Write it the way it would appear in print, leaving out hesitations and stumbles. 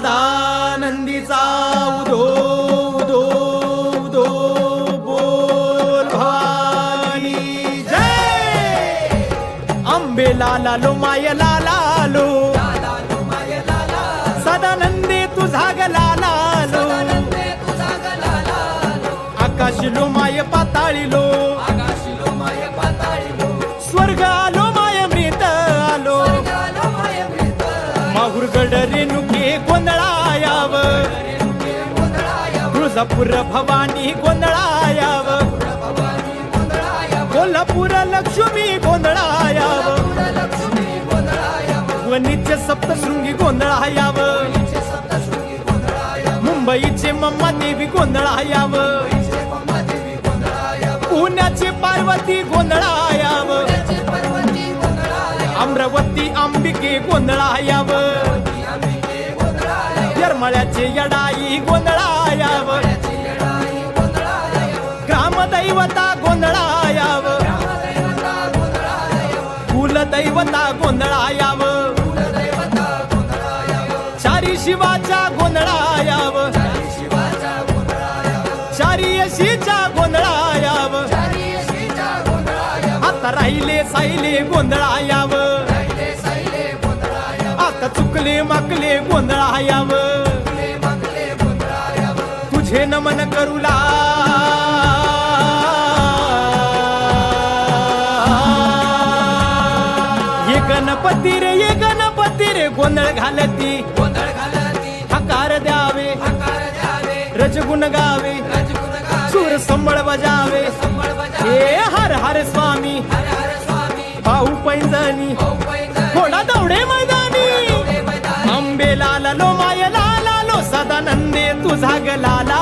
सदानंदीचा उदो उदो उदो बोल भवानी जय। अंबे लाला लो माय लाला लो सदानंदी तुझा ग लाला लो आकाश लो माय पाताळी लो स्वर्ग आलो माय मृत आलो माहुर गड रेणुके गोंधळायाव तुळजापूर भवानी गोंधळायाव कोल्हापूर लक्ष्मी गोंधळायाव वणीचे सप्तशृंगी गोंधळायाव मुंबईचे मम्मा देवी गोंधळायाव पुण्याची पार्वती गोंधळायाव अमरावती अंबिके गोंधळायाव येरमाळ्याचे यडाई गोंधळायाव ग्रामदैवता गोंधळायाव कुलदैवता गोंधळायाव चारी शिवाच्या गोंधळायाव चारी यशीच्या गोंधळायाव आता राहिले साहिले गोंधळायाव आता चुकले माकले गोंधळायाव तुझे नमन करूला ये गणपती रे गोंधळ घालती हकार द्यावे रजगुण गावे सूर संबळ बजावे हे हर हर स्वामी भाऊ पैंजणी थोडा दौडे मैदानी अंबे लाला लो माय लाला लो सदानंदे तुझा ग लाला